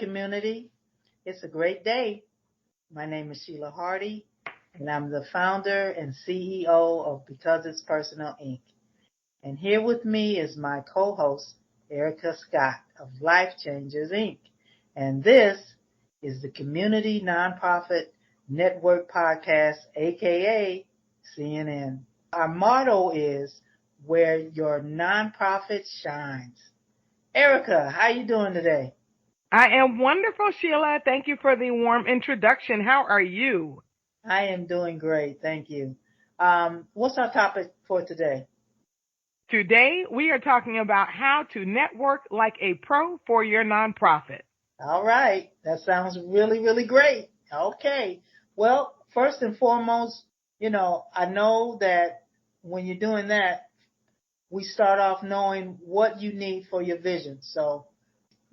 community. It's a great day. My name is Sheila Hardy, and I'm the founder and CEO of Because It's Personal Inc. And here with me is my co-host, Ericka Scott of Life Changers Inc. And this is the Community Nonprofit Network Podcast, aka CNN. Our motto is where your nonprofit shines. Ericka, how you doing today? I am wonderful, Sheila. Thank you for the warm introduction. How are you? I am doing great, thank you. What's our topic for today? Today, we are talking about how to network like a pro for your nonprofit. All right, that sounds really, really great. Okay, well, first and foremost, I know that when you're doing that, we start off knowing what you need for your vision. So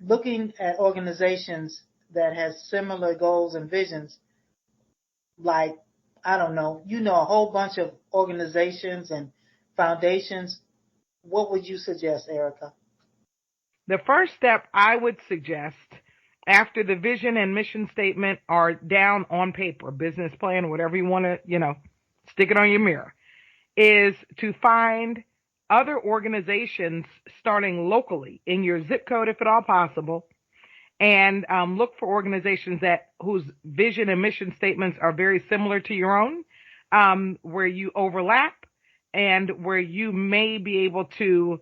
looking at organizations that has similar goals and visions, like, I don't know, a whole bunch of organizations and foundations. What would you suggest, Ericka? The first step I would suggest after the vision and mission statement are down on paper, business plan, whatever you want to, stick it on your mirror, is to find other organizations starting locally in your zip code, if at all possible, and look for organizations whose vision and mission statements are very similar to your own, where you overlap and where you may be able to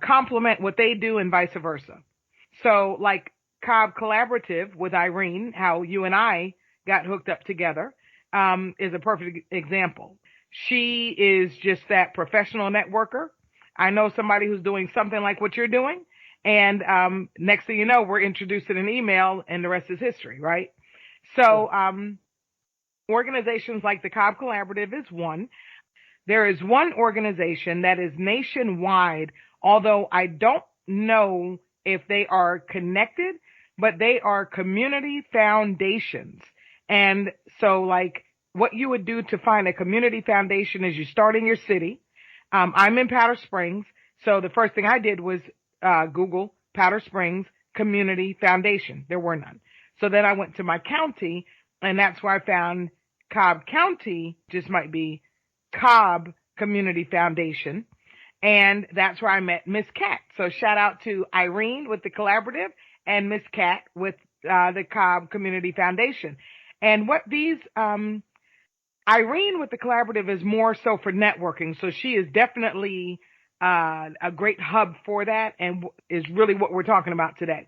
complement what they do and vice versa. So like Cobb Collaborative with Irene, how you and I got hooked up together, is a perfect example. She is just that professional networker. I know somebody who's doing something like what you're doing. And next thing you know, we're introduced in an email and the rest is history, right? So organizations like the Cobb Collaborative is one. There is one organization that is nationwide, although I don't know if they are connected, but they are community foundations. And so like what you would do to find a community foundation is you start in your city. I'm in Powder Springs. So the first thing I did was Google Powder Springs Community Foundation. There were none. So then I went to my county, and that's where I found Cobb County, just might be Cobb Community Foundation. And that's where I met Miss Cat. So shout out to Irene with the collaborative and Miss Cat with the Cobb Community Foundation. And what these Irene with the collaborative is more so for networking. So she is definitely a great hub for that and is really what we're talking about today.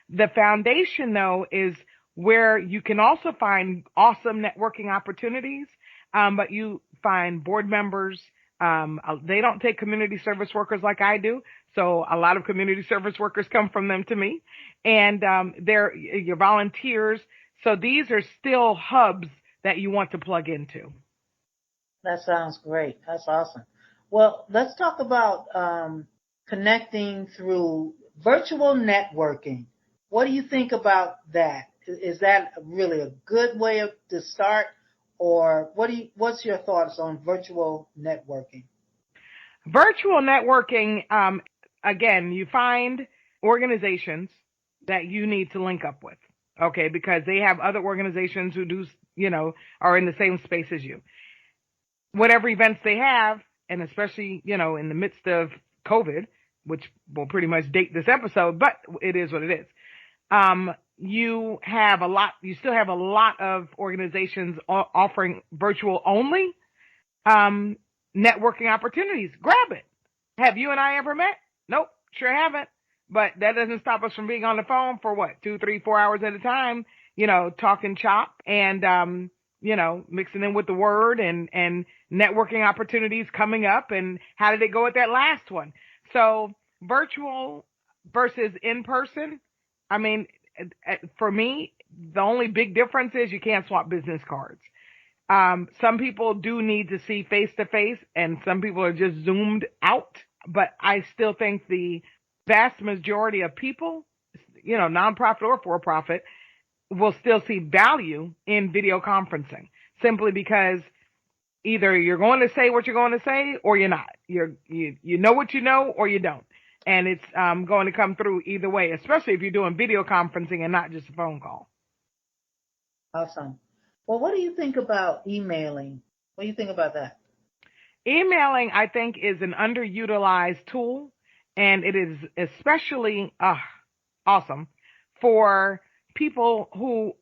The foundation, though, is where you can also find awesome networking opportunities, but you find board members. They don't take community service workers like I do. So a lot of community service workers come from them to me. And they're your volunteers. So these are still hubs that you want to plug into. That sounds great. That's awesome. Well, let's talk about connecting through virtual networking. What do you think about that? Is that really a good way to start, or what's your thoughts on virtual networking? Virtual networking, again, you find organizations that you need to link up with, okay, because they have other organizations who do, are in the same space as you. Whatever events they have, and especially, in the midst of COVID, which will pretty much date this episode, but it is what it is. You still have a lot of organizations offering virtual only, networking opportunities. Grab it. Have you and I ever met? Nope, sure haven't. But that doesn't stop us from being on the phone for 2, 3, 4 hours at a time, talking chop and, mixing in with the word and networking opportunities coming up. And how did it go at that last one? So virtual versus in person. I mean, for me, the only big difference is you can't swap business cards. Some people do need to see face to face and some people are just zoomed out, but I still think the vast majority of people, nonprofit or for profit, will still see value in video conferencing simply because either you're going to say what you're going to say or you're not. You know what you know or you don't. and it's going to come through either way, especially if you're doing video conferencing and not just a phone call. Awesome. Well, what do you think about emailing? What do you think about that? Emailing, I think, is an underutilized tool, and it is especially awesome for people who,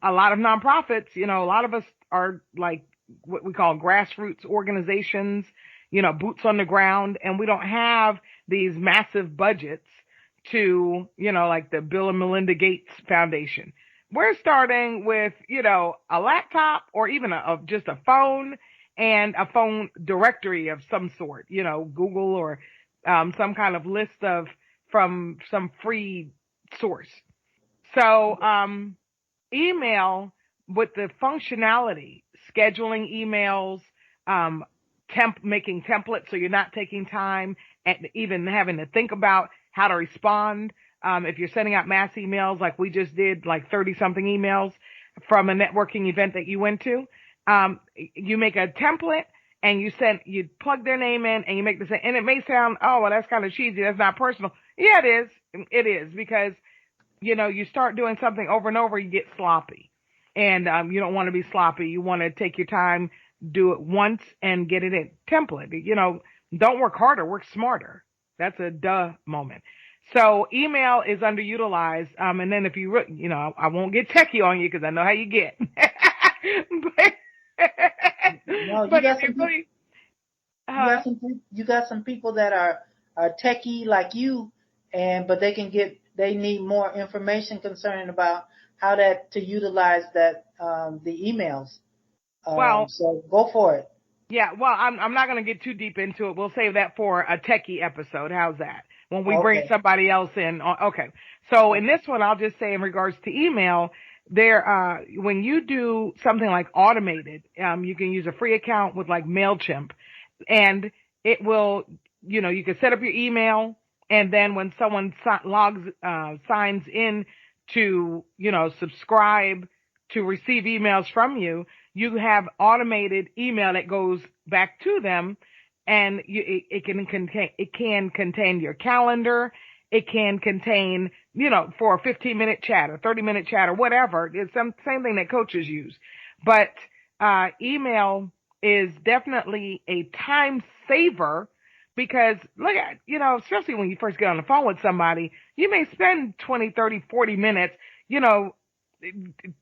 a lot of nonprofits, a lot of us are like what we call grassroots organizations, boots on the ground, and we don't have these massive budgets to, like the Bill and Melinda Gates Foundation. We're starting with, a laptop or even just a phone and a phone directory of some sort, Google or some kind of list from some free source. So, email with the functionality, scheduling emails, um, making templates so you're not taking time and even having to think about how to respond. If you're sending out mass emails, like we just did, like 30 something emails from a networking event that you went to, you make a template and you plug their name in and you make the same, and it may sound, oh, well, that's kind of cheesy. That's not personal. Yeah, it is. It is, because you start doing something over and over, you get sloppy. And you don't want to be sloppy. You want to take your time, do it once, and get it in. Template. Don't work harder, work smarter. That's a duh moment. So email is underutilized. And then if you, I won't get techie on you because I know how you get. but No, you but got if you some really, you got some people that are techie like you, but they need more information concerning about how to utilize that the emails. well, So go for it. yeah, well, I'm not going to get too deep into it. We'll save that for a techie episode. How's that? When we bring Okay. somebody else in. Okay. So in this one, I'll just say in regards to email, when you do something like automated, you can use a free account with like MailChimp, and it will, you can set up your email, and then when someone signs in to, subscribe to receive emails from you, you have automated email that goes back to them, and it can contain your calendar. It can contain, for a 15-minute chat or 30-minute chat or whatever. It's same thing that coaches use. But email is definitely a time saver, because look at, especially when you first get on the phone with somebody, you may spend 20, 30, 40 minutes,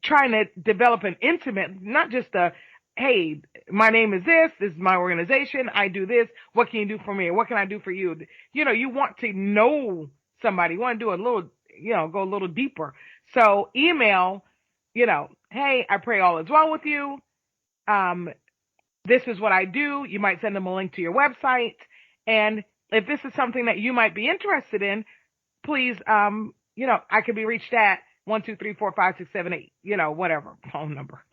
trying to develop an intimate, not just hey, my name is this is my organization, I do this, what can you do for me, or what can I do for you? You want to know somebody, you want to do a little, go a little deeper. So email, hey, I pray all is well with you. This is what I do. You might send them a link to your website. And if this is something that you might be interested in, please, I can be reached at 1-2-3-4-5-6-7-8, whatever phone number.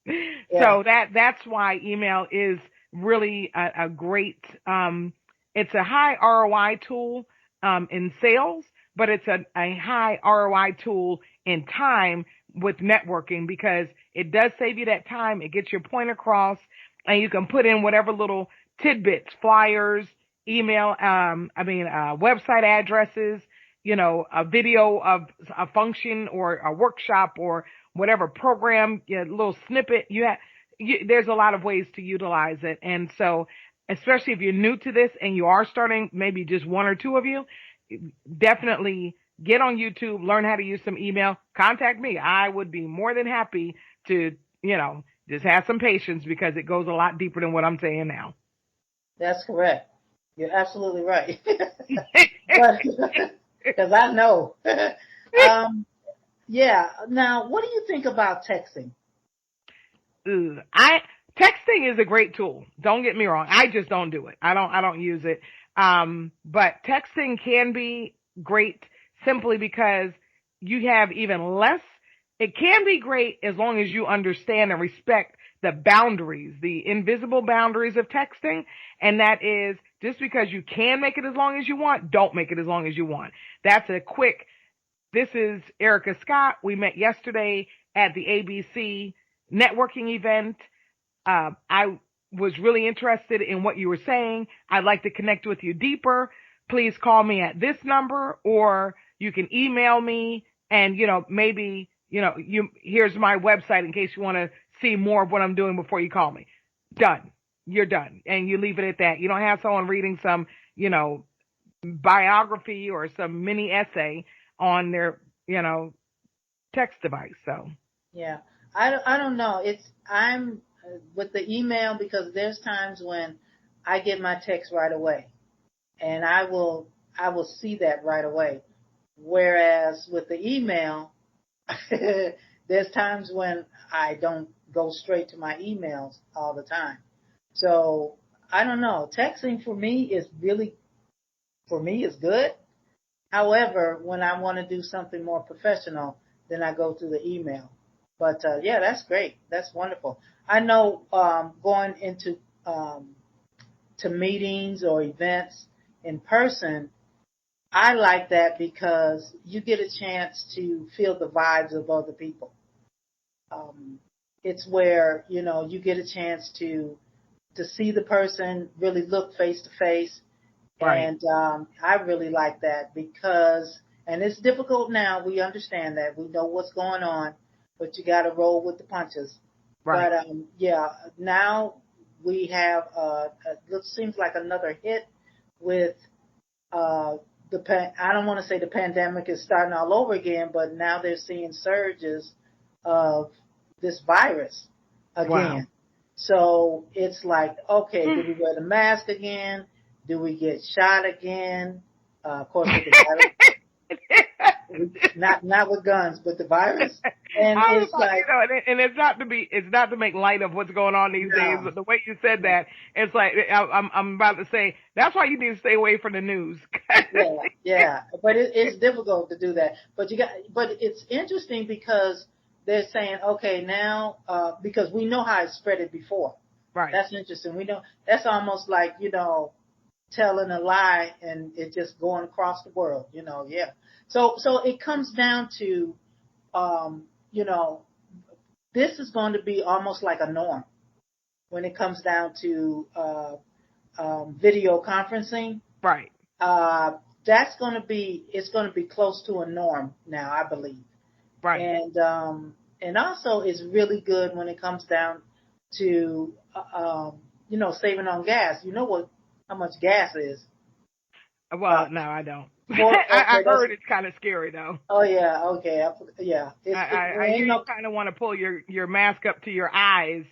Yeah. So that's why email is really a great, it's a high ROI tool, in sales, but it's a high ROI tool in time with networking, because it does save you that time. It gets your point across, and you can put in whatever little tidbits, flyers, email, website addresses, a video of a function or a workshop or whatever program, a little snippet there's a lot of ways to utilize it. And so, especially if you're new to this and you are starting, maybe just one or two of you, definitely get on YouTube, learn how to use some email, contact me. I would be more than happy to, just have some patience, because it goes a lot deeper than what I'm saying now. That's correct. You're absolutely right. But because I know. Yeah. Now, what do you think about texting? Texting is a great tool. Don't get me wrong. I just don't do it. I don't use it. But texting can be great simply because you have even less. It can be great as long as you understand and respect the boundaries, the invisible boundaries of texting. And that is, just because you can make it as long as you want, don't make it as long as you want. That's a quick, this is Ericka Scott. We met yesterday at the ABC networking event. I was really interested in what you were saying. I'd like to connect with you deeper. please call me at this number, or you can email me, and, maybe, here's my website in case you want to see more of what I'm doing before you call me. Done. You're done. And you leave it at that. You don't have someone reading some, biography or some mini essay on their, text device. So. Yeah. I don't know. I'm with the email, because there's times when I get my text right away, and I will see that right away. Whereas with the email, there's times when I don't go straight to my emails all the time. So I don't know. Texting for me is good. However, when I want to do something more professional, then I go through the email. But yeah, that's great. That's wonderful. I know going into to meetings or events in person, I like that because you get a chance to feel the vibes of other people. Um, it's where you get a chance to see the person, really look face to face, Right. and I really like that because, and it's difficult now. We understand that. We know what's going on, but you got to roll with the punches. Right. But yeah, now we have it seems like another hit with uh, I don't want to say the pandemic is starting all over again, but now they're seeing surges of this virus Wow. again. So it's like, okay, do we wear the mask again? Do we get shot again? Of course, with the virus, not with guns, but the virus. And I was it's like, like, and it's not to make light of what's going on these days, no, but the way you said that, it's like, I'm about to say, that's why you need to stay away from the news. yeah, yeah. But it's difficult to do that. But it's interesting because they're saying, okay, now, because we know how it spread it before. Right. That's interesting. We know that's almost like, telling a lie and it just going across the world, yeah. So it comes down to, um, you know, this is going to be almost like a norm when it comes down to video conferencing. Right. Uh, it's going to be close to a norm now, I believe. Right. And also it's really good when it comes down to, saving on gas. You know how much gas is. Uh, Well, no, I don't. I okay, heard it's kind of scary though. oh yeah, okay, yeah. I It hear ain't you no, kind of want to pull your mask up to your eyes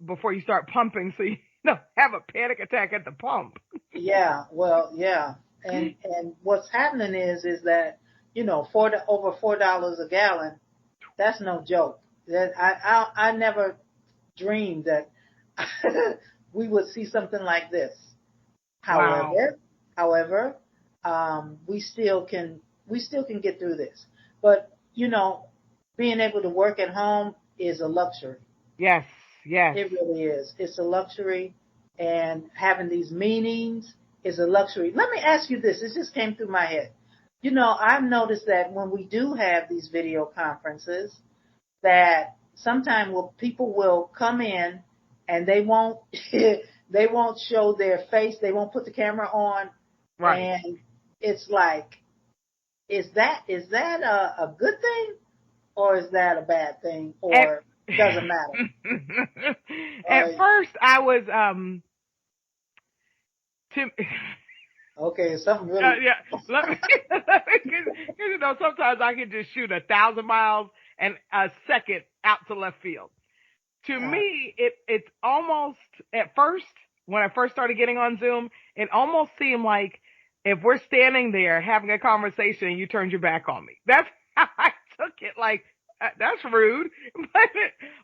before you start pumping, so you don't have a panic attack at the pump. yeah, well, yeah. And what's happening is that, over $4 a gallon, that's no joke. That I never dreamed that we would see something like this. Wow. However, however, we still can get through this. But being able to work at home is a luxury. Yes. Yes. It really is. It's a luxury, and having these meetings is a luxury. Let me ask you this. It just came through my head. I've noticed that when we do have these video conferences, that sometimes people will come in and they won't they won't show their face. They won't put the camera on, Right. and it's like, is that a good thing, or is that a bad thing, At or doesn't matter? at Or first, I was to okay, something really. yeah. Let me, because sometimes I can just shoot 1,000 miles and a second out to left field. To Uh, me, it's almost at first when I first started getting on Zoom, it almost seemed like if we're standing there having a conversation, you turned your back on me. That's how I took it. Like that's rude,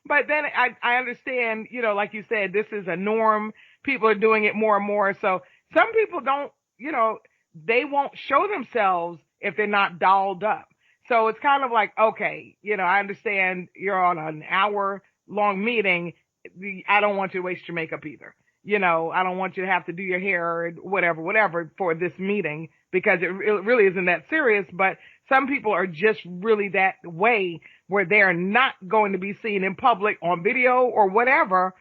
but then I understand. Like you said, this is a norm. People are doing it more and more. So some people don't. They won't show themselves if they're not dolled up. So it's kind of like, okay, I understand you're on an hour long meeting. I don't want you to waste your makeup either. I don't want you to have to do your hair or whatever for this meeting because it really isn't that serious. But some people are just really that way where they're not going to be seen in public on video or whatever.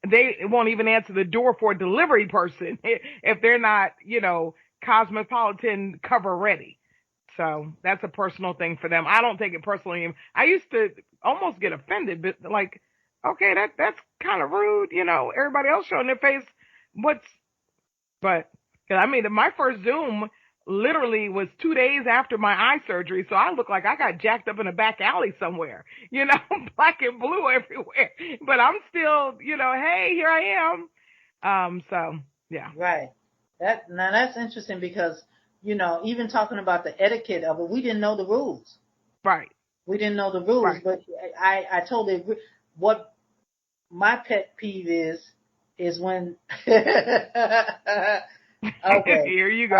They won't even answer the door for a delivery person if they're not, Cosmopolitan cover ready. So that's a personal thing for them. I don't take it personally. I used to almost get offended, but like, okay, that's kind of rude. Everybody else showing their face. What's, but, cause I mean, my first Zoom literally was 2 days after my eye surgery. So I look like I got jacked up in a back alley somewhere, black and blue everywhere, but I'm still, hey, here I am. So yeah. Right. Now that's interesting because, even talking about the etiquette of it, we didn't know the rules. Right. We didn't know the rules, Right. but I totally agree. What my pet peeve is when, okay, Here you go.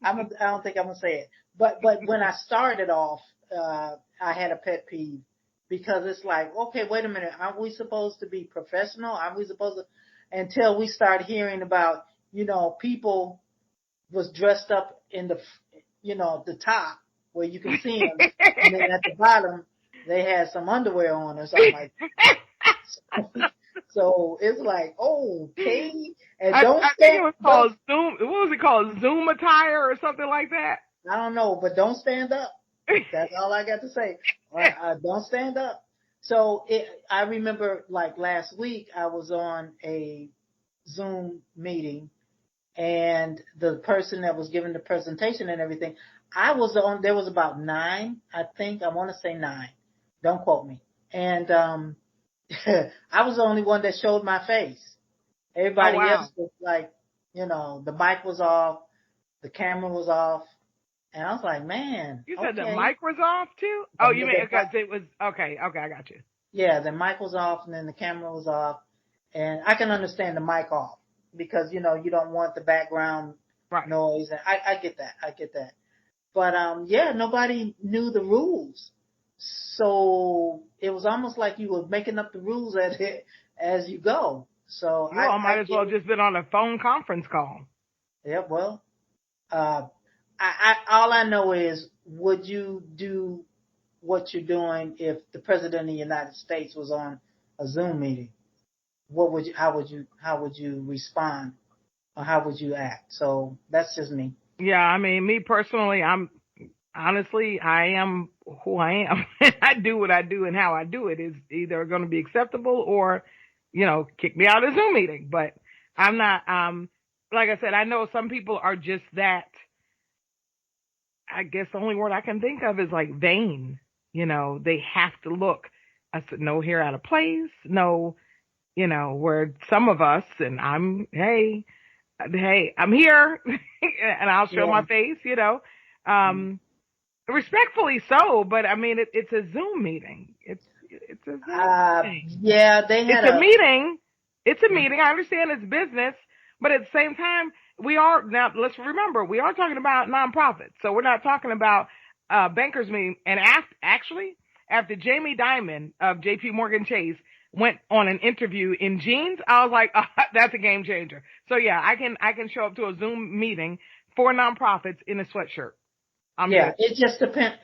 I don't think I'm gonna say it, but when I started off, I had a pet peeve because it's like, okay, wait a minute, aren't we supposed to be professional? Aren't we supposed to? Until we start hearing about, people was dressed up in the top where you can see them, and then at the bottom they had some underwear on or something like that. So it's like, okay, and don't I think it stand, was don't, called Zoom. What was it called? Zoom attire or something like that. I don't know, but don't stand up. That's all I got to say. Don't stand up. So I remember like last week I was on a Zoom meeting, and the person that was giving the presentation and everything, there was about 9, I think, I want to say 9. Don't quote me. And, I was the only one that showed my face. Oh Everybody wow. else was like, the mic was off, the camera was off. And I was like, man, You said the okay. mic was off too? The, Oh, you mean the, because it was okay, okay, I got you. yeah, the mic was off and then the camera was off. And I can understand the mic off because, you don't want the background Right. noise. And I get that. I get that. But, yeah, nobody knew the rules. So it was almost like you were making up the rules as you go. So You all I might as get well it. just been on a phone conference call. Yeah, well, uh, all I know is, would you do what you're doing if the president of the United States was on a Zoom meeting? How would you respond, or how would you act? So that's just me. Yeah, I mean, me personally, I am who I am. I do what I do and how I do it is either going to be acceptable or, kick me out of Zoom meeting. But I'm not, like I said, I know some people are just that. I guess the only word I can think of is like vain. They have to look. I said, no hair out of place. No, where some of us, and hey, I'm here and I'll show Yeah. my face. Um, Respectfully so, but I mean, it's a Zoom meeting. It's a Zoom meeting. Yeah, they It's had a a. meeting. It's a meeting. I understand it's business, but at the same time, now let's remember, we are talking about nonprofits. So we're not talking about, bankers meeting. And after Jamie Dimon of JP Morgan Chase went on an interview in jeans, I was like, that's a game changer. So yeah, I can show up to a Zoom meeting for nonprofits in a sweatshirt. I'm Yeah, good. it just depends.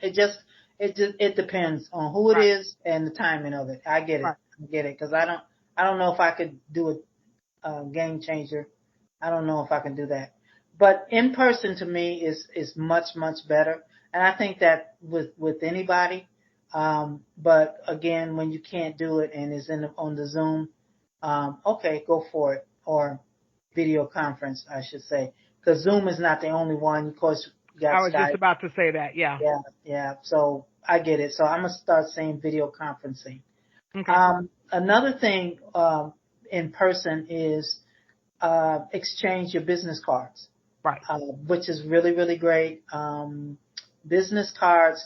It depends on who it Right. is and the timing of it. I get Right. it. I get it because I don't know if I could do a game changer. I don't know if I can do that. But in person to me is much better, and I think that with anybody. But again, when you can't do it and is on the Zoom, okay, go for it, or video conference, I should say, because Zoom is not the only one. Of course, you got I was just Skype. about to say that. Yeah. Yeah, yeah. So I get it. So I'm gonna start saying video conferencing. Okay. Another thing in person is exchange your business cards, Right. which is really great. Business cards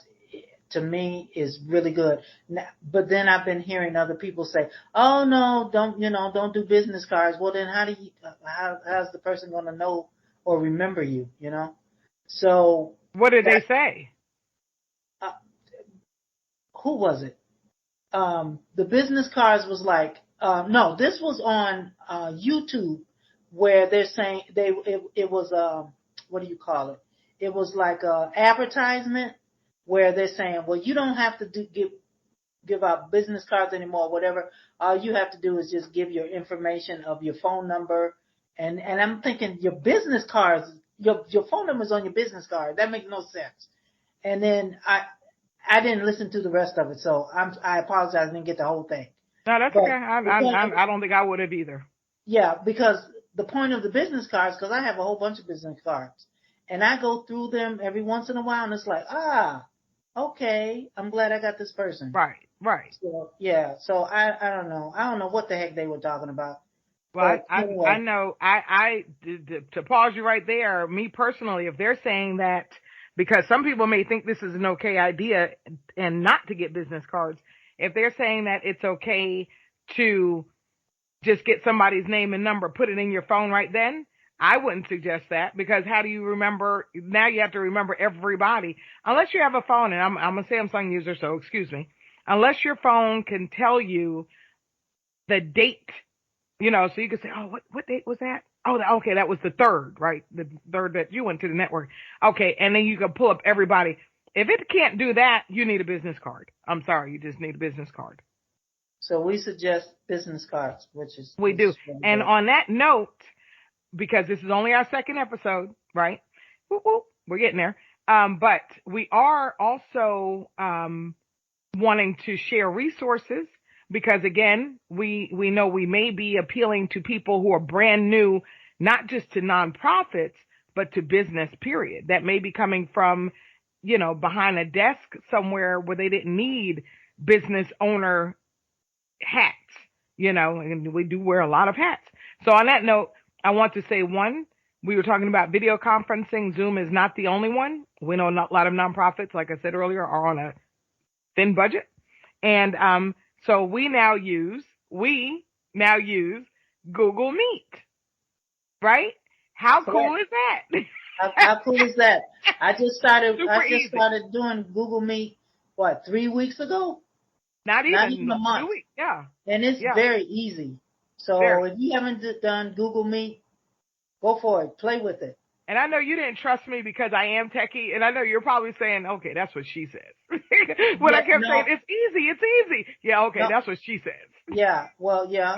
to me is really good. Now, but then I've been hearing other people say, "Oh no, don't do business cards." Well, then how's the person going to know or remember you? So What did they that say? uh, who was it? The business cards was like, no, this was on YouTube, where they're saying it was what do you call it? It was like a advertisement where they're saying, well, you don't have to give out business cards anymore, whatever. All you have to do is just give your information of your phone number, and I'm thinking your business cards. your phone number's on your business card. That makes no sense. And then I didn't listen to the rest of it, so I apologize. I didn't get the whole thing. No, that's okay. But the point of I don't think I would have either. yeah, because the point of the business cards, because I have a whole bunch of business cards, and I go through them every once in a while, and it's like, okay, I'm glad I got this person. Right, right. So yeah, so I don't know. I don't know what the heck they were talking about. Well, But I anyway, know, to pause you right there, me personally, if they're saying that, because some people may think this is an okay idea and not to get business cards, if they're saying that it's okay to just get somebody's name and number, put it in your phone right then, I wouldn't suggest that, because how do you remember? Now you have to remember everybody. Unless you have a phone, and I'm a Samsung user, so excuse me. Unless your phone can tell you the date, so you can say, oh, what date was that? Oh, okay, that was the third, right? The third that you went to the network. Okay, and then you can pull up everybody. If it can't do that, you need a business card. I'm sorry, you just need a business card. so we suggest business cards, which is We do. really And good. on that note, because this is only our second episode, right? Whoop, whoop, we're getting there. But we are also wanting to share resources, because again, we know we may be appealing to people who are brand new, not just to nonprofits, but to business, period. That may be coming from, behind a desk somewhere where they didn't need business owner hats, and we do wear a lot of hats. So on that note, I want to say, one, we were talking about video conferencing. Zoom is not the only one. We know a lot of nonprofits, like I said earlier, are on a thin budget. And so we now use Google Meet, right? How cool Correct. is that? How cool is that? Super I just easy. started doing Google Meet, what, 3 weeks ago? Not Not even even a month. 2 weeks. Yeah. And it's Yeah. very easy. So Very. if you haven't done Google Meet, go for it. Play with it. And I know you didn't trust me because I am techie, and I know you're probably saying, okay, that's what she says. When I Yeah, kept saying, no, it's easy. Yeah, okay, no, that's what she says. yeah, well, yeah.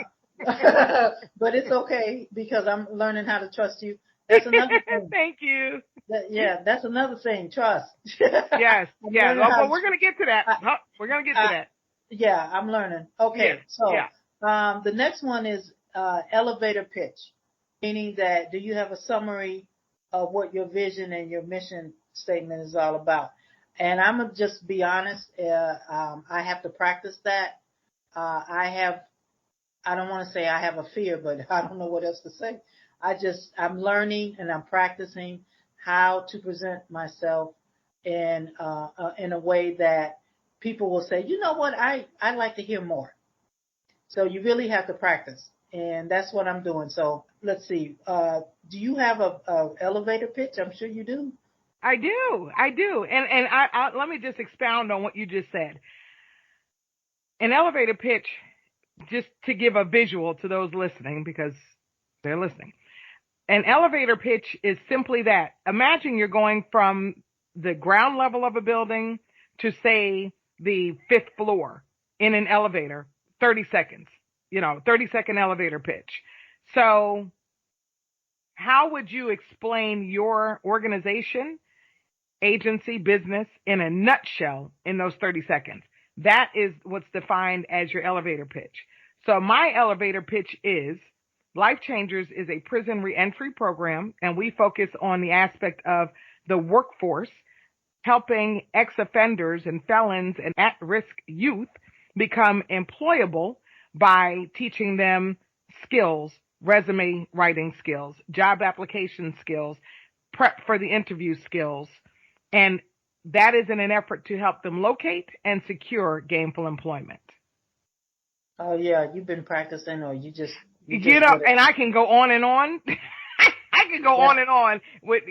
But it's okay because I'm learning how to trust you. That's another thing. Thank you. That's another thing. Trust. Yes, I'm yes. learning Oh, how but to. we're going to get to that. I, Huh, we're going to get to I, that. yeah, I'm learning. Yeah, Okay, so yeah. the next one is elevator pitch, meaning that do you have a summary of what your vision and your mission statement is all about? And I'm gonna just be honest. I have to practice that. I don't want to say I have a fear, but I don't know what else to say. I'm learning and I'm practicing how to present myself in a way that people will say, you know what, I'd like to hear more. So you really have to practice. And that's what I'm doing. So let's see. Do you have a elevator pitch? I'm sure you do. I do. I do. And let me just expound on what you just said. An elevator pitch, just to give a visual to those listening, because they're listening. An elevator pitch is simply that. Imagine you're going from the ground level of a building to, say, the fifth floor in an elevator, 30 seconds, 30-second elevator pitch. So how would you explain your organization, agency, business in a nutshell in those 30 seconds? That is what's defined as your elevator pitch. So my elevator pitch is Life Changers is a prison reentry program, and we focus on the aspect of the workforce, helping ex-offenders and felons and at-risk youth become employable by teaching them skills, resume writing skills, job application skills, prep for the interview skills. And that is in an effort to help them locate and secure gainful employment. Oh yeah, you've been practicing, or you just did it. And I can go on and on. I can go Yeah, on and on with,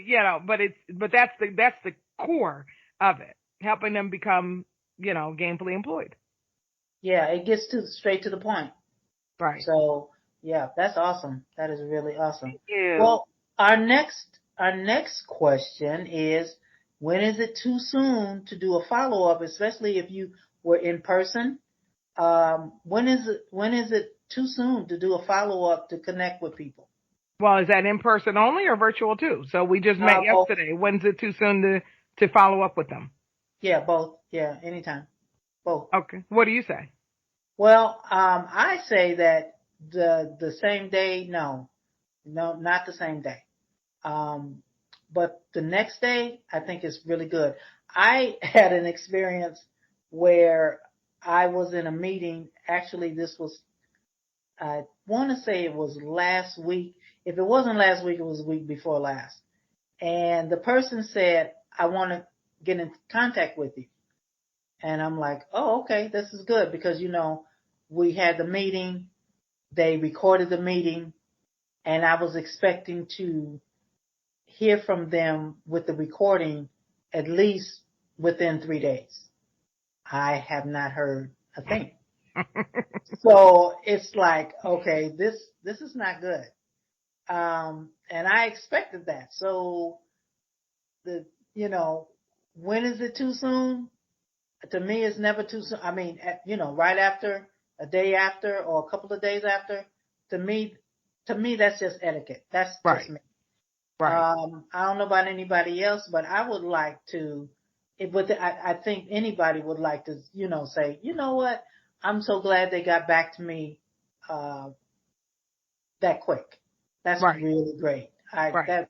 but that's the core of it, helping them become, gainfully employed. yeah. It gets straight to the point. Right. So yeah, that's awesome. That is really awesome. Thank you. Well, our next question is, when is it too soon to do a follow up, especially if you were in person? When is it too soon to do a follow up to connect with people? Well, is that in person only or virtual too? So we just met Both. yesterday. When's it too soon to follow up with them? Yeah, both. Yeah, anytime. Both. Okay. What do you say? Well, I say that the same day, no, no, not the same day. Um, but the next day, I think is really good. I had an experience where I was in a meeting. Actually, this was, I want to say it was last week. If it wasn't last week, it was the week before last. And the person said, I want to get in contact with you. And I'm like, oh, okay, this is good because, we had the meeting, they recorded the meeting, and I was expecting to hear from them with the recording at least within 3 days. I have not heard a thing. So it's like, okay, this is not good. And I expected that. So the, you know, when is it too soon? To me, it's never too soon. I mean, right after, a day after, or a couple of days after. To me, that's just etiquette. That's just Right. me. Right. I don't know about anybody else, but I would like to. I think anybody would like to, say, you know what? I'm so glad they got back to me uh, that quick. That's Right. really great. I Right. that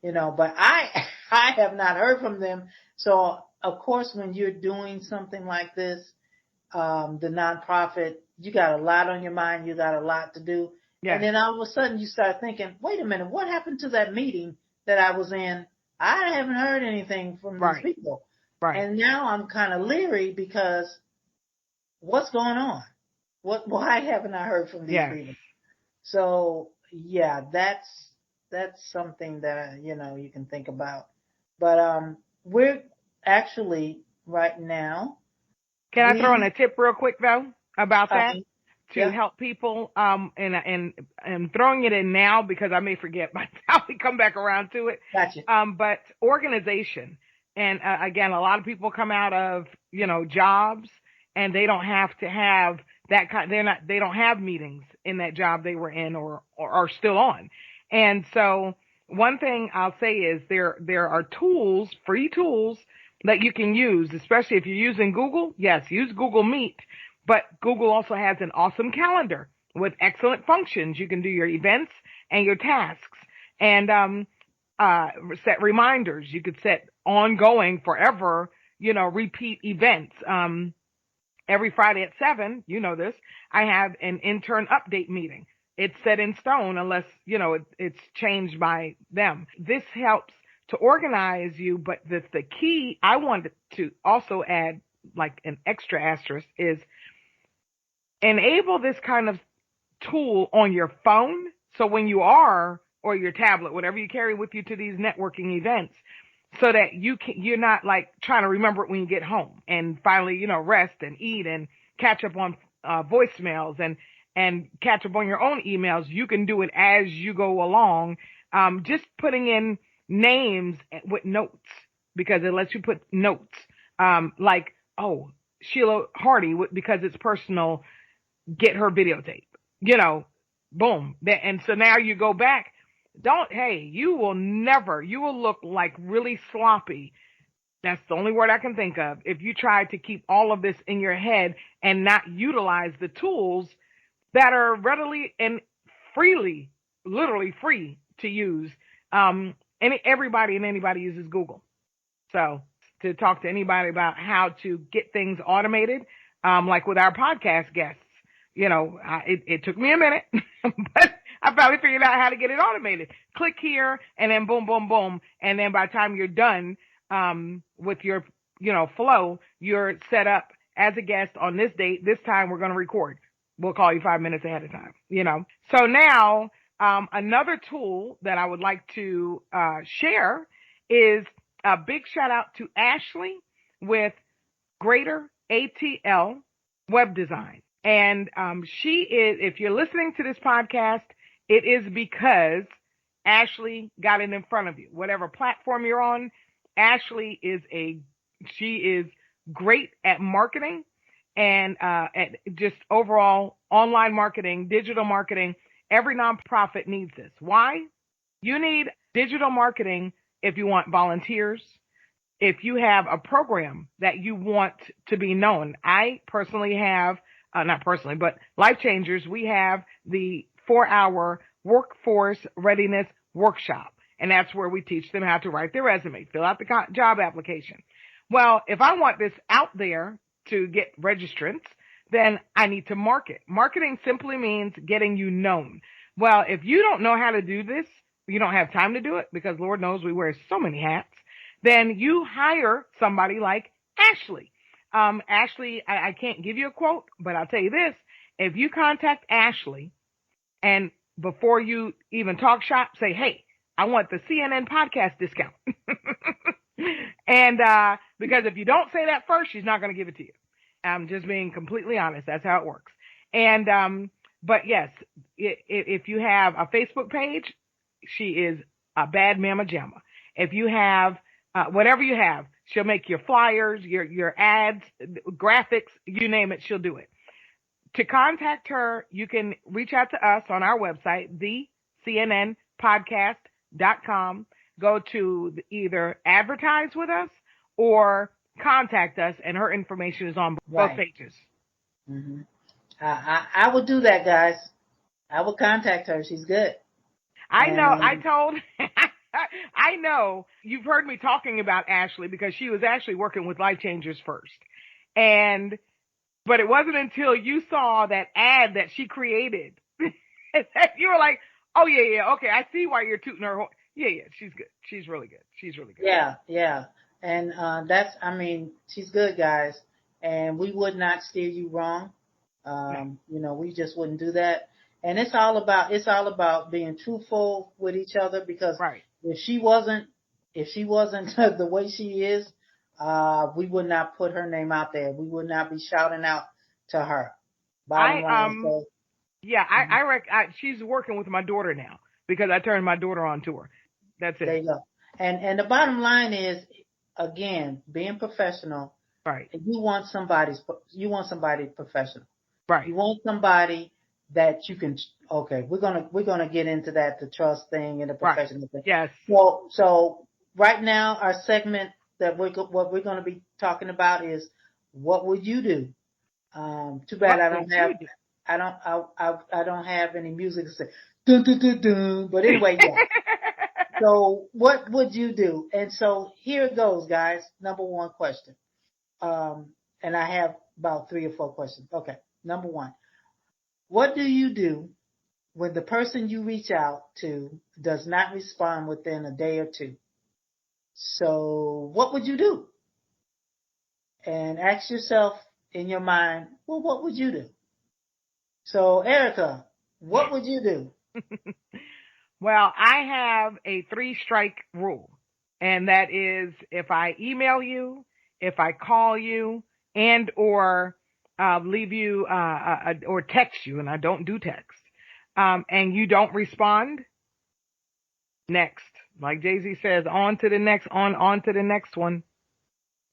but I I have not heard from them. So of course, when you're doing something like this, the nonprofit, you got a lot on your mind, you got a lot to do. And Yes. then all of a sudden you start thinking, wait a minute, what happened to that meeting that I was in? I haven't heard anything from these Right. people. Right. And now I'm kind of leery because what's going on? Why haven't I heard from these Yes. people? So yeah, that's something that you can think about. But we're actually right now Can I throw in we a tip real quick though about I that mean to yeah, help people? And throwing it in now because I may forget by the time we come back around to it. gotcha. But organization, and again, a lot of people come out of jobs and they don't have to have that kind. They don't have meetings in that job they were in or are still on. And so one thing I'll say is there are tools, free tools that you can use, especially if you're using Google. Yes, use Google Meet, but Google also has an awesome calendar with excellent functions. You can do your events and your tasks and set reminders. You could set ongoing forever, repeat events. Every Friday at 7, this, I have an intern update meeting. It's set in stone unless, it's changed by them. This helps to organize you, but the key I wanted to also add, like an extra asterisk, is enable this kind of tool on your phone. So when you are, or your tablet, whatever you carry with you to these networking events, so that you're not like trying to remember it when you get home and finally, rest and eat and catch up on voicemails and catch up on your own emails. You can do it as you go along. Just putting in names with notes because it lets you put notes. Like, oh, Sheila Hardy, because it's personal, get her videotape, you know, boom. And so now you go back. Hey, you will look like really sloppy. That's the only word I can think of. If you try to keep all of this in your head and not utilize the tools that are readily and freely, literally free to use. And everybody and anybody uses Google. So to talk to anybody about how to get things automated, like with our podcast guests, it took me a minute, but I finally figured out how to get it automated. Click here and then boom, boom, boom. And then by the time you're done, with your, flow, you're set up as a guest on this date. This time we're going to record. We'll call you 5 minutes ahead of time. So now, another tool that I would like to, share is a big shout out to Ashley with Greater ATL Web Design. And she is, if you're listening to this podcast, it is because Ashley got it in front of you. Whatever platform you're on, Ashley she is great at marketing and at just overall online marketing, digital marketing, Every nonprofit needs this. Why? You need digital marketing if you want volunteers, if you have a program that you want to be known. I personally have, not personally, but Life Changers, we have the 4-hour workforce readiness workshop. And that's where we teach them how to write their resume, fill out the job application. Well, if I want this out there to get registrants, then I need to market. Marketing simply means getting you known. Well, if you don't know how to do this, you don't have time to do it because Lord knows we wear so many hats, then you hire somebody like Ashley. Ashley, I can't give you a quote, but I'll tell you this. If you contact Ashley and before you even talk shop, say, hey, I want the CNN podcast discount. And because if you don't say that first, she's not going to give it to you. I'm just being completely honest. That's how it works. And but yes, if you have a Facebook page, she is a bad mama jamma. If you have whatever you have, she'll make your flyers, your ads, graphics, you name it, she'll do it. To contact her, you can reach out to us on our website, thecnnpodcast.com. Go to either advertise with us or contact us, and her information is on both pages. Mm-hmm. I would do that, guys. I would contact her. She's good. I know. I know you've heard me talking about Ashley because she was actually working with Life Changers first. But it wasn't until you saw that ad that she created that you were like, oh, yeah, okay, I see why you're tooting her horn. Yeah, she's good. She's really good. Yeah. And she's good, guys. And we would not steer you wrong. We just wouldn't do that. And it's all about being truthful with each other because if she wasn't the way she is, we would not put her name out there. We would not be shouting out to her. Bottom line. She's working with my daughter now because I turned my daughter on to her. That's it. There you go. And the bottom line is, again, being professional. Right. You want somebody professional. Right. You want somebody that you can. Okay, we're gonna get into that, the trust thing and the professional thing. Yes. So right now our segment that what we're gonna be talking about is what would you do? Too bad I don't have any music to say dun dun dun dun. But anyway, yeah. So what would you do? And so here it goes, guys. Number one question. And I have about 3 or 4 questions. Okay. Number one, what do you do when the person you reach out to does not respond within a day or 2? So what would you do? And ask yourself in your mind, well, what would you do? So Ericka, what would you do? Well, I have a 3-strike rule, and that is if I email you, if I call you, and or leave you or text you, and I don't do text, and you don't respond, next. Like Jay-Z says, on to the next one.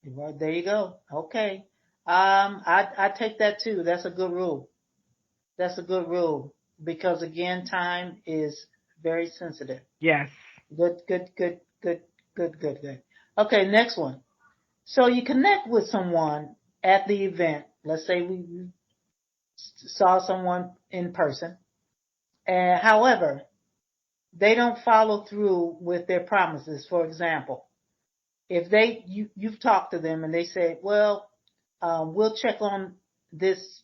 Well, there you go. Okay. I take that too. That's a good rule. Because again, time is very sensitive. Yes. Good. Okay, next one. So you connect with someone at the event. Let's say we saw someone in person. And however, they don't follow through with their promises. For example, if you've talked to them and they say, well, we'll check on this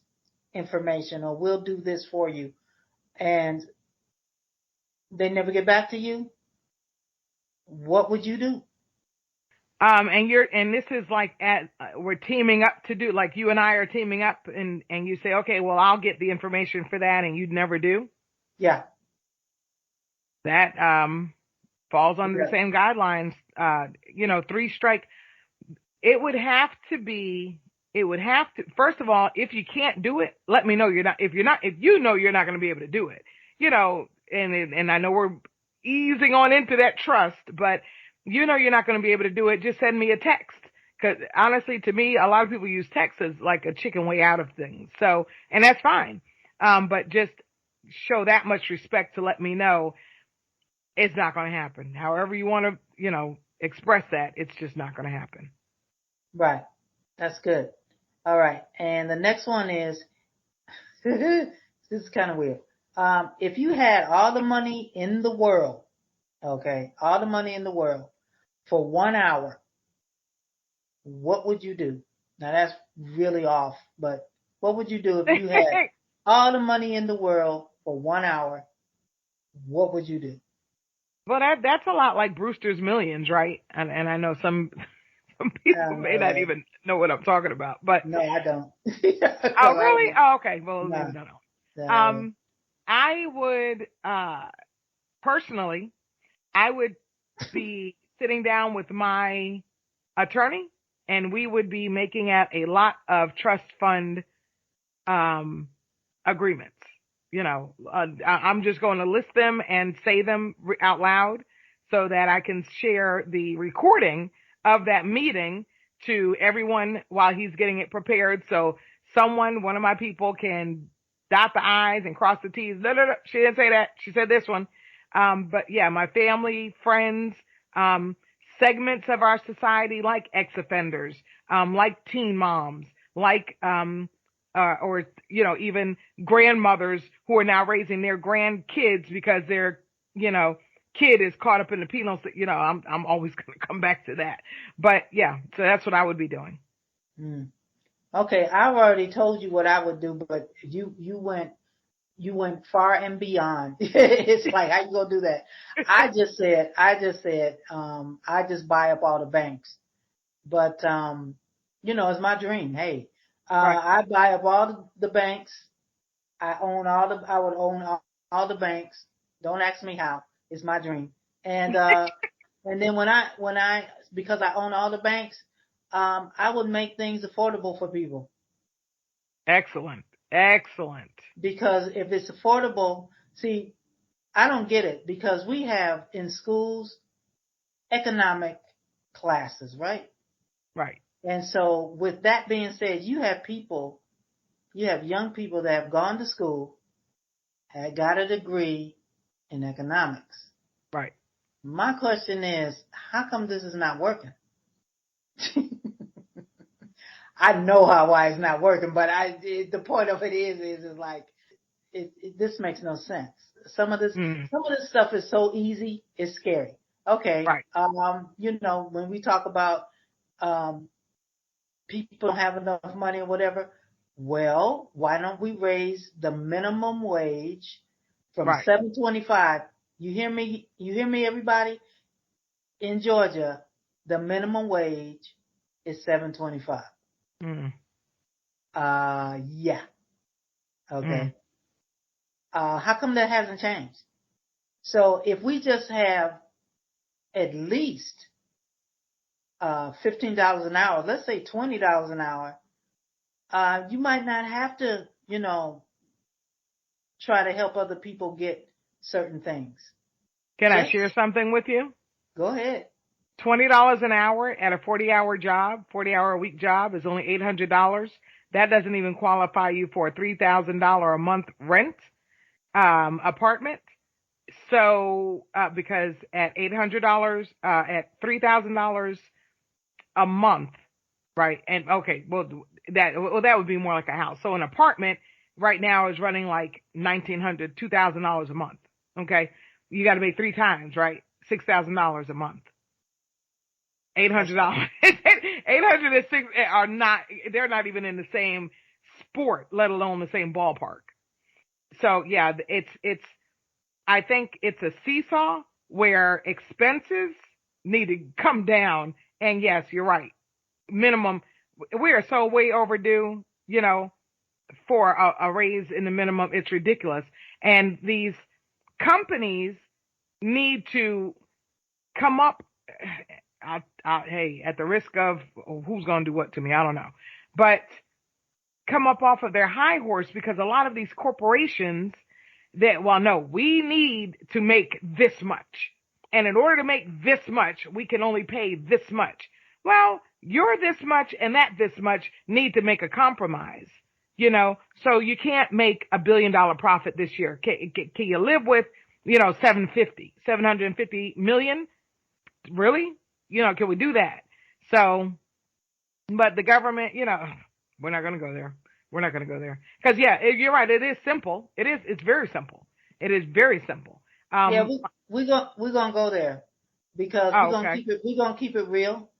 information or we'll do this for you, and they never get back to you, what would you do? And this is like we're teaming up to do, like you and I are teaming up, and you say, okay, well, I'll get the information for that, and you'd never do. Yeah. That falls under the same guidelines. 3-strike. It would have to, first of all, if you can't do it, let me know if you know you're not going to be able to do it, and I know we're easing on into that trust, but you're not going to be able to do it. Just send me a text. Cause honestly, to me, a lot of people use text as like a chicken way out of things. So, and that's fine. But just show that much respect to let me know it's not going to happen. However you want to, express that, it's just not going to happen. Right. That's good. All right. And the next one is, this is kind of weird. If you had all the money in the world, okay, all the money in the world for 1 hour, what would you do? Now that's really off, but what would you do if you had all the money in the world for 1 hour? What would you do? Well, that's a lot like Brewster's Millions, right? And I know some people may not Uh, even know what I'm talking about, but no, I don't. oh, really? Oh, okay. Well, No, maybe no. no. I would personally, I would be sitting down with my attorney, and we would be making out a lot of trust fund agreements. I'm just going to list them and say them out loud so that I can share the recording of that meeting to everyone while he's getting it prepared. So one of my people can dot the I's and cross the T's. No, no, no, she didn't say that. She said this one. But yeah, my family, friends, segments of our society like ex-offenders, like teen moms, like, or, even grandmothers who are now raising their grandkids because their, kid is caught up in the penal, I'm always going to come back to that. But yeah, so that's what I would be doing. Hmm. Okay, I've already told you what I would do, but you went far and beyond. It's like, how you gonna do that? I just said, I just buy up all the banks. But it's my dream. Hey, Right. I buy up all the banks. I would own all the banks. Don't ask me how. It's my dream. And then because I own all the banks, I would make things affordable for people. Excellent. Excellent. Because if it's affordable, see, I don't get it because we have in schools economic classes, right? Right. And so with that being said, you have young people that have gone to school, had got a degree in economics. Right. My question is, how come this is not working? I know why it's not working, but the point of it is like, this makes no sense. Some of this, Mm. some of this stuff is so easy, it's scary. Okay. Right. When we talk about, um, people don't have enough money or whatever, well, why don't we raise the minimum wage from Right. 7.25? You hear me? You hear me, everybody? In Georgia, the minimum wage is 7.25. Mm. Yeah. Mm. Okay. How come that hasn't changed? So if we just have at least $15 an hour, let's say $20 an hour, you might not have to, try to help other people get certain things. Can I Just share something with you? go ahead. $20 an hour at a 40-hour job, 40-hour a week job is only $800. That doesn't even qualify you for a $3,000 a month rent apartment. So because at $800, at $3,000 a month, right? And okay, that would be more like a house. So an apartment right now is running like $1,900, $2,000 a month. Okay, you got to pay three times, right? $6,000 a month. That's $800. 800 and six are not. They're not even in the same sport, let alone the same ballpark. So yeah, it's. I think it's a seesaw where expenses need to come down. And yes, you're right. Minimum. We are so way overdue. For a raise in the minimum. It's ridiculous. And these companies need to come up. Hey, at the risk of who's going to do what to me, I don't know, but come up off of their high horse because a lot of these corporations well, no, we need to make this much. And in order to make this much, we can only pay this much. Well, you're this much and that this much need to make a compromise. So you can't make $1 billion profit this year. Can you live with, 750 million? Really? Can we do that? So, but the government, we're not going to go there. We're not going to go there. Cause yeah, you're right. It is simple. It's very simple. It is very simple. Yeah, we're gonna go there because Oh, okay. we're gonna keep it real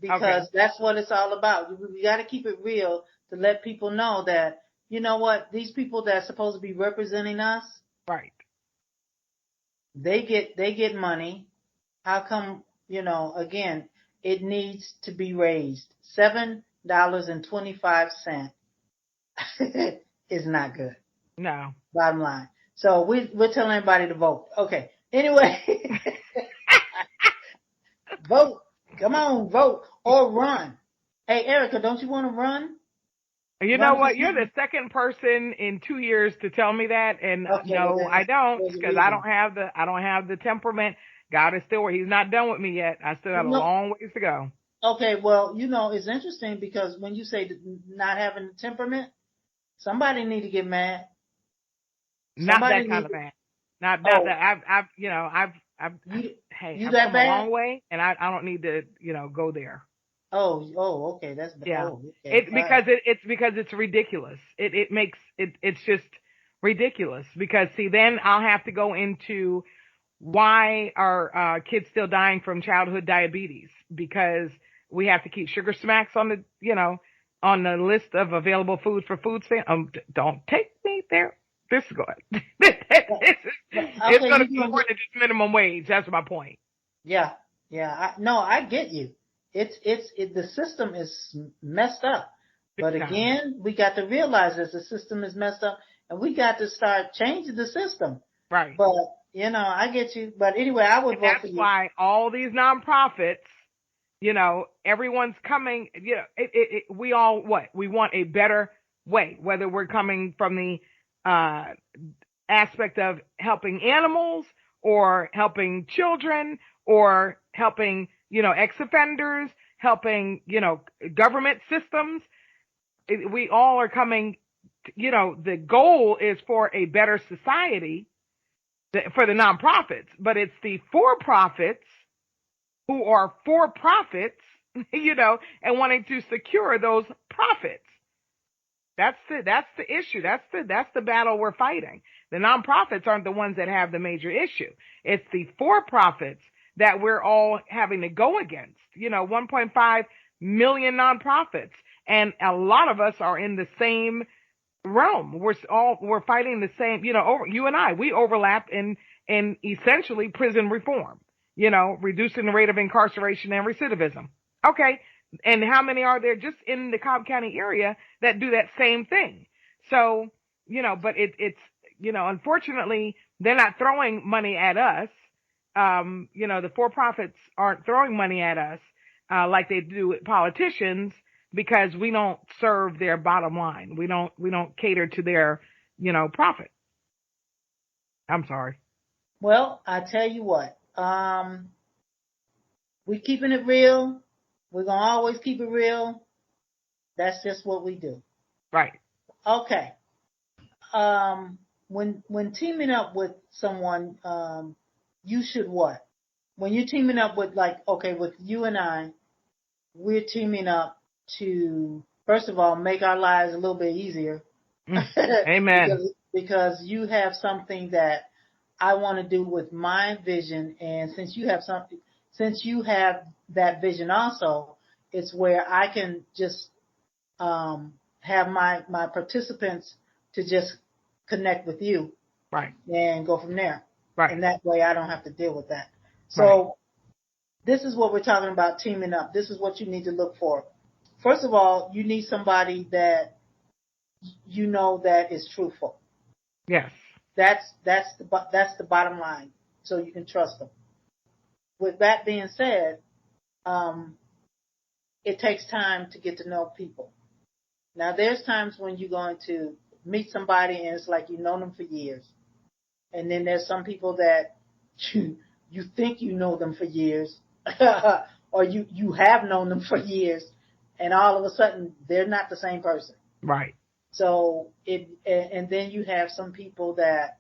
Okay. because that's what it's all about. We got to keep it real to let people know that you know what these people that's supposed to be representing us, Right. they get money. How come again it needs to be raised? $7.25 is not good. No. Bottom line. So we're telling everybody to vote. Okay. Anyway. Vote. Come on, vote or run. Hey, Ericka, don't you want to run? You know Run for what? You're the something? second person in 2 years to tell me that, and Okay, well no, then I don't, there's a because I reason. don't have the temperament. God is still, He's not done with me yet. I still got a No, long ways to go. okay, well, it's interesting because when you say not having the temperament, somebody need to get mad. Not Somebody that kind need of to, man. Not oh, that. I've, you hey, you I've that come a bad? long way, and I don't need to, go there. Oh, okay, Yeah. okay, all right. It's because it's ridiculous. It makes it's just ridiculous because see, then I'll have to go into why are kids still dying from childhood diabetes? Because we have to keep sugar smacks on on the list of available foods for food stamps. Don't take me there. This is good. It's Okay, going to you be doing more good. than just minimum wage. That's my point. Yeah, yeah. No, I get you. The system is messed up. Big But time. again, we got to realize that the system is messed up, and we got to start changing the system. Right. But I get you. But anyway, I would And vote for that's you. why all these nonprofits, everyone's coming, we all what? We want a better way, whether we're coming from the uh, aspect of helping animals or helping children or helping, ex-offenders, helping, government systems. We all are coming, the goal is for a better society for the nonprofits, but it's the for-profits who are for profits, and wanting to secure those profits. That's the issue. That's the battle we're fighting. The nonprofits aren't the ones that have the major issue. It's the for-profits that we're all having to go against. 1.5 million nonprofits, and a lot of us are in the same realm. We're fighting the same. You and I, we overlap in essentially prison reform. Reducing the rate of incarceration and recidivism. Okay, and how many are there just in the Cobb County area that do that same thing? So, but it's, unfortunately, they're not throwing money at us. The for-profits aren't throwing money at us, like they do with politicians because we don't serve their bottom line. We don't cater to their, profit. I'm sorry. Well, I tell you what. We keeping it real. We're gonna always keep it real. That's just what we do. Right. Okay. When teaming up with someone, you should what? When you're teaming up with okay, with you and I, we're teaming up to first of all make our lives a little bit easier Amen. because you have something that I want to do with my vision, and since you have that vision also, it's where I can just have my participants to just connect with you Right. and go from there. Right. And that way I don't have to deal with that. Right. So this is what we're talking about teaming up. This is what you need to look for. First of all, you need somebody that that is truthful. Yes. That's the bottom line. So you can trust them. With that being said, um, it takes time to get to know people. Now, there's times when you're going to meet somebody and it's like you've known them for years. And then there's some people that you think you know them for years, or you have known them for years, and all of a sudden they're not the same person. Right. So and then you have some people that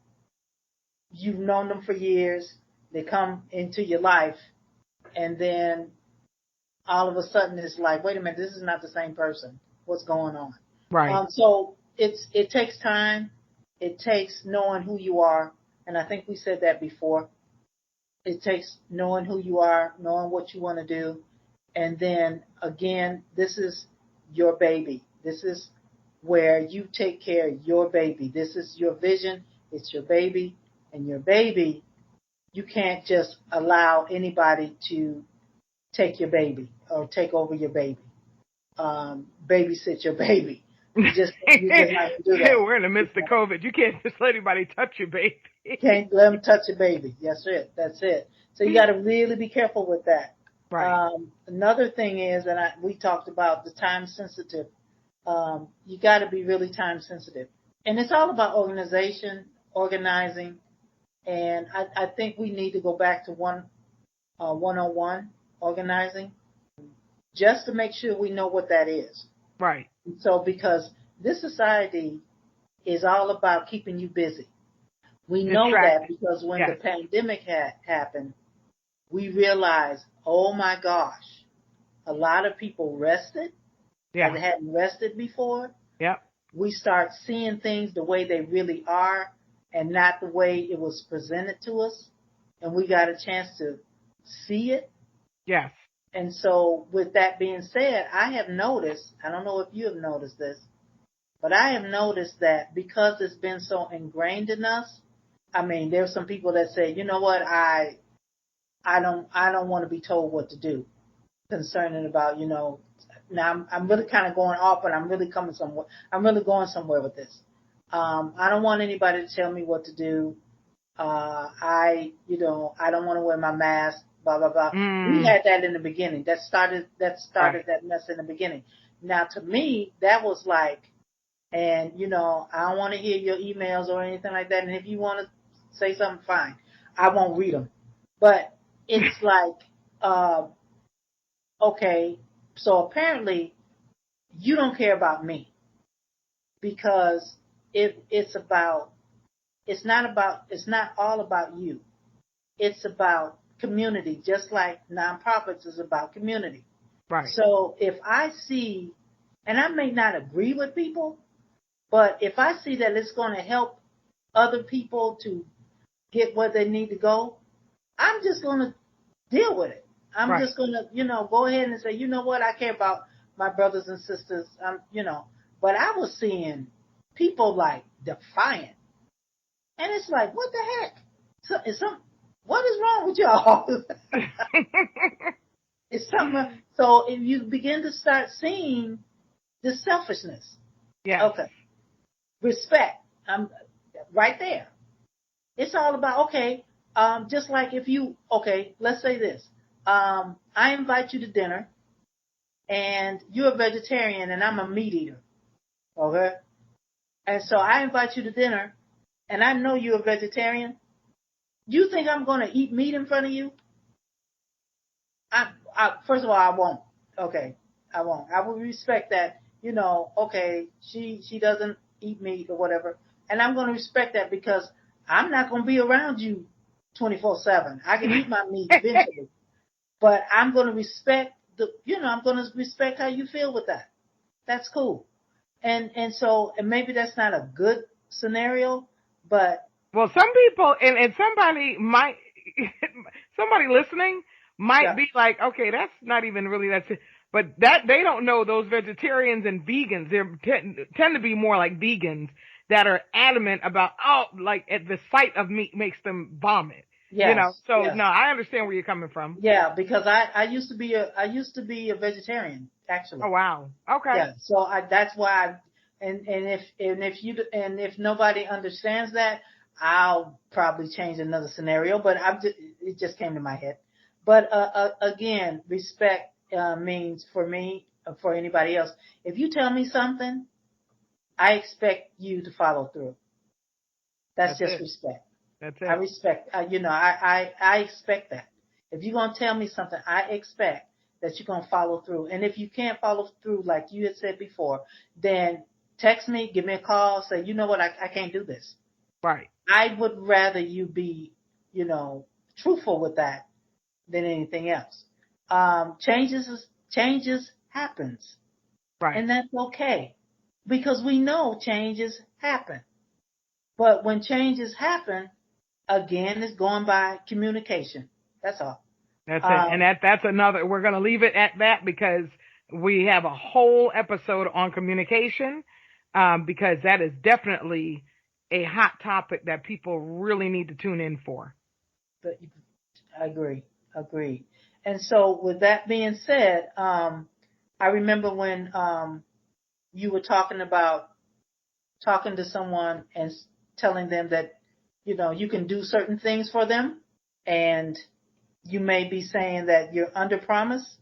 you've known them for years. They come into your life, and then all of a sudden it's like, wait a minute, this is not the same person. What's going on? Right. So it takes time. It takes knowing who you are, and I think we said that before. It takes knowing who you are, knowing what you want to do, and then again, this is your baby. This is where you take care of your baby. This is your vision. It's your baby, and your baby. You can't just allow anybody to take your baby or take over your baby, babysit your baby. You just not gonna do that. We're in the midst of COVID. You can't just let anybody touch your baby. Can't let them touch a baby. That's it. That's it. So you got to really be careful with that. Right. Another thing is, and we talked about the time sensitive. You got to be really time sensitive, and it's all about organizing, and I think we need to go back to one-on-one organizing, just to make sure we know what that is. Right. So because this society is all about keeping you busy. We know that because when the pandemic happened, we realized, oh my gosh, a lot of people rested that hadn't rested before. Yep. We start seeing things the way they really are and not the way it was presented to us. And we got a chance to see it. Yes. And so with that being said, I have noticed, I don't know if you have noticed this, but I have noticed that because it's been so ingrained in us, I mean, there's some people that say, you know what, I don't want to be told what to do concerning about, now I'm really kind of going off, but I'm really coming somewhere. I'm really going somewhere with this. I don't want anybody to tell me what to do. I don't want to wear my mask, blah, blah, blah. We had that in the beginning. That started that mess in the beginning. Now to me, that was like, and I don't want to hear your emails or anything like that. And if you want to say something, fine. I won't read them. But it's like, okay, so apparently you don't care about me because it's not all about you. It's about community, just like nonprofits is about community. Right. So if I see, and I may not agree with people, but if I see that it's going to help other people to get where they need to go, I'm just going to deal with it. I'm just going to, go ahead and say, you know what, I care about my brothers and sisters, But I was seeing people like defiant. And it's like, what the heck? What is wrong with y'all? It's something. So if you begin to start seeing the selfishness. Yeah. Okay. Respect. I'm right there. It's all about, okay, just like let's say this. I invite you to dinner and you're a vegetarian and I'm a meat eater. Okay? And so I invite you to dinner and I know you're a vegetarian. You think I'm going to eat meat in front of you? First of all, I won't. Okay. I won't. I will respect that, okay, she doesn't eat meat or whatever. And I'm going to respect that because I'm not going to be around you 24/7. I can eat my meat eventually, but I'm going to respect I'm going to respect how you feel with that. That's cool. And maybe that's not a good scenario, but. Well, some people, and somebody listening might be like, okay, that's not even really but that they don't know those vegetarians and vegans. They tend to be more like vegans that are adamant about, like at the sight of meat makes them vomit. Yes, So yes. no, I understand where you're coming from. Yeah, because I used to be a vegetarian actually. Oh wow. Okay. Yeah, so that's why if nobody understands that, I'll probably change another scenario. But it just came to my head. But again, respect means for me, for anybody else. If you tell me something, I expect you to follow through. That's just respect. That's it. I respect. I expect that. If you're gonna tell me something, I expect that you're gonna follow through. And if you can't follow through, like you had said before, then text me, give me a call, say, you know what, I can't do this. Right. I would rather you be, truthful with that than anything else. Changes happens, Right. and that's okay because we know changes happen. But when changes happen, again, it's going by communication. That's all. That's it. And Um, that's another, we're going to leave it at that because we have a whole episode on communication, because that is definitely a hot topic that people really need to tune in for. but I agree. And so, with that being said, I remember when you were talking about talking to someone and telling them that you can do certain things for them, and you may be saying that you're under promise.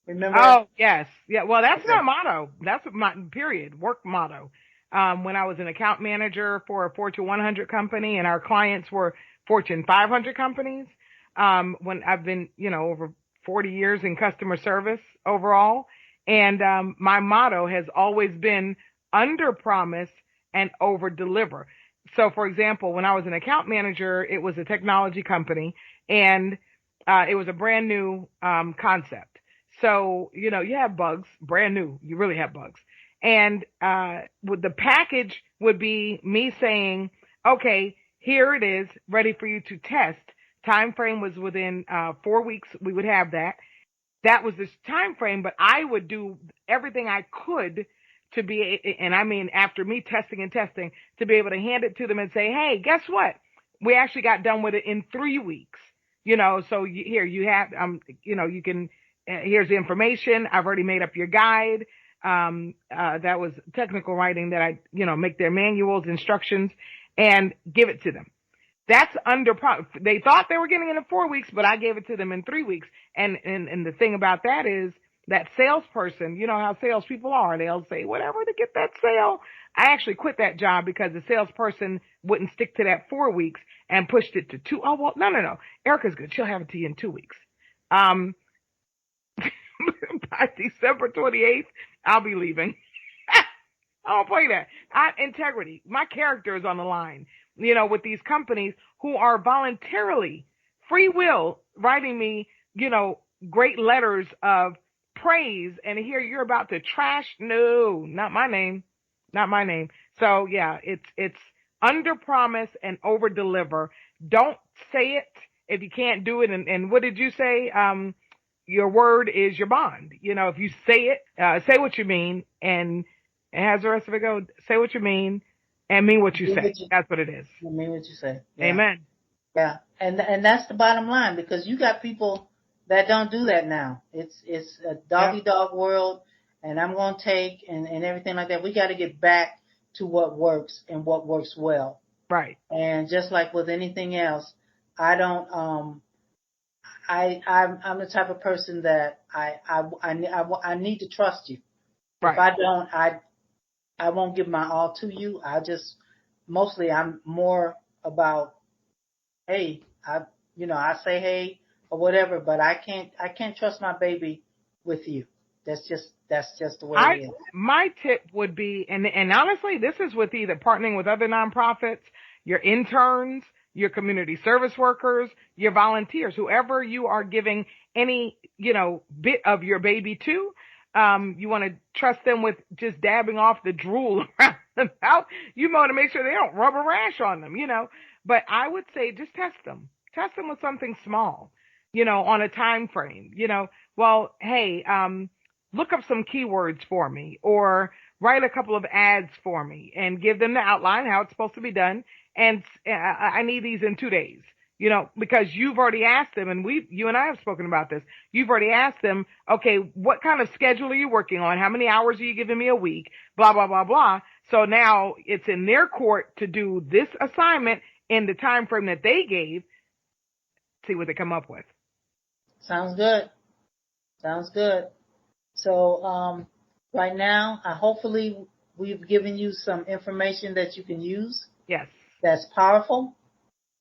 Remember? Oh, yes. Yeah. Well, that's my Okay. motto. That's my period work motto. When I was an account manager for a Fortune 100 company and our clients were Fortune 500 companies, when I've been, over 40 years in customer service overall. And, my motto has always been under promise and over deliver. So, for example, when I was an account manager, it was a technology company and, it was a brand new, concept. So, you have bugs, brand new. You really have bugs. And with the package would be me saying, okay, here it is, ready for you to test. Time frame was within 4 weeks. We would have that. That was this time frame, but I would do everything I could to be, and I mean, after me testing and testing, to be able to hand it to them and say, hey, guess what? We actually got done with it in 3 weeks. So here you have, you can, here's the information. I've already made up your guide. That was technical writing that I, make their manuals, instructions, and give it to them. That's under, they thought they were getting it in 4 weeks, but I gave it to them in 3 weeks. And the thing about that is that salesperson, you know how salespeople are. They'll say whatever to get that sale. I actually quit that job because the salesperson wouldn't stick to that 4 weeks and pushed it to two. Oh, well, no. Ericka's good. She'll have it to you in 2 weeks. Um, by December 28th, I'll be leaving. I don't play that. Integrity. My character is on the line, with these companies who are voluntarily, free will, writing me, great letters of praise. And here you're about to trash. No, not my name. Not my name. So yeah, it's under promise and over deliver. Don't say it if you can't do it. And what did you say? Your word is your bond. If you say it, say what you mean, and as the rest of it go, say what you mean and mean what you Do say. what you, That's what it is. I mean what you say. Yeah. Amen. Yeah, and that's the bottom line because you got people that don't do that now. It's a Yep. doggy dog world, and I'm gonna take and everything like that. We got to get back to what works and what works well. Right. And just like with anything else, I don't I'm the type of person that I need to trust you. If Right. I don't, I won't give my all to you. Mostly I'm more about, hey, I say hey or whatever, but I can't trust my baby with you. That's just the way it I is. my tip would be, and honestly, this is with either partnering with other nonprofits, your interns, your community service workers, your volunteers, whoever you are giving any, bit of your baby to. You want to trust them with just dabbing off the drool around the mouth. You want to make sure they don't rub a rash on them. But I would say just test them. Test them with something small, on a time frame. Well, hey, look up some keywords for me or write a couple of ads for me and give them the outline, how it's supposed to be done. And I need these in 2 days, because you've already asked them and you and I have spoken about this. You've already asked them, okay, what kind of schedule are you working on? How many hours are you giving me a week? Blah, blah, blah, blah. So now it's in their court to do this assignment in the time frame that they gave. See what they come up with. Sounds good. Sounds good. So right now, hopefully we've given you some information that you can use. Yes. That's powerful,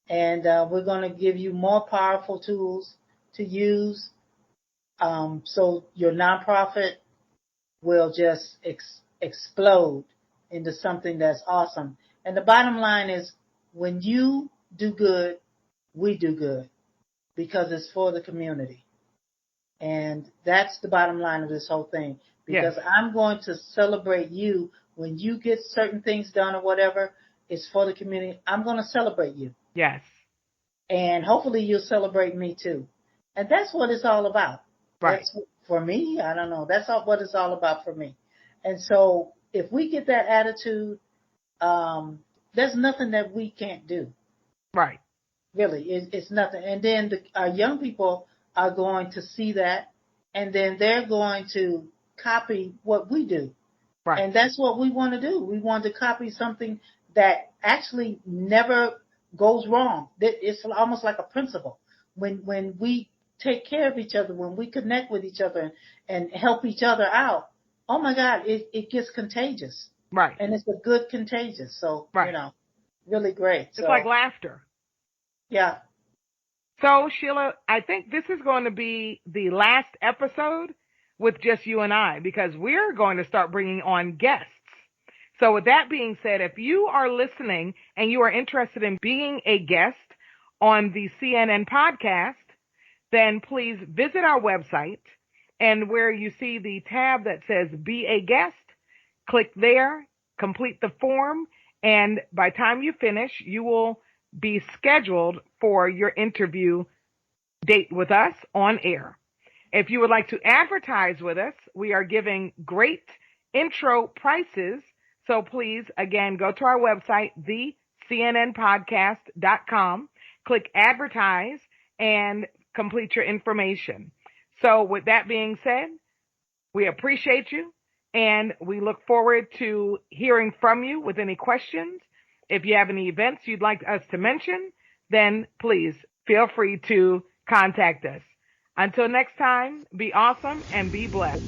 and we're going to give you more powerful tools to use, so your nonprofit will just explode into something that's awesome. And the bottom line is when you do good, we do good because it's for the community. And that's the bottom line of this whole thing. Yes. Because I'm going to celebrate you when you get certain things done or whatever. It's for the community. I'm going to celebrate you. Yes. And hopefully you'll celebrate me too. And that's what it's all about. Right. That's for me. I don't know. That's what it's all about for me. And so if we get that attitude, there's nothing that we can't do. Right. Really, it's nothing. And then our young people are going to see that, and then they're going to copy what we do. Right. And that's what we want to do. We want to copy something that actually never goes wrong. It's almost like a principle. When we take care of each other, when we connect with each other and help each other out, oh my God, it gets contagious. Right. And it's a good contagious. So, right. Really great. It's like laughter. Yeah. So, Sheila, I think this is going to be the last episode with just you and I because we're going to start bringing on guests. So with that being said, if you are listening and you are interested in being a guest on the CNN podcast, then please visit our website, and where you see the tab that says Be a Guest, click there, complete the form, and by the time you finish, you will be scheduled for your interview date with us on air. If you would like to advertise with us, we are giving great intro prices. So please, again, go to our website, thecnnpodcast.com, click advertise, and complete your information. So with that being said, we appreciate you, and we look forward to hearing from you with any questions. If you have any events you'd like us to mention, then please feel free to contact us. Until next time, be awesome and be blessed.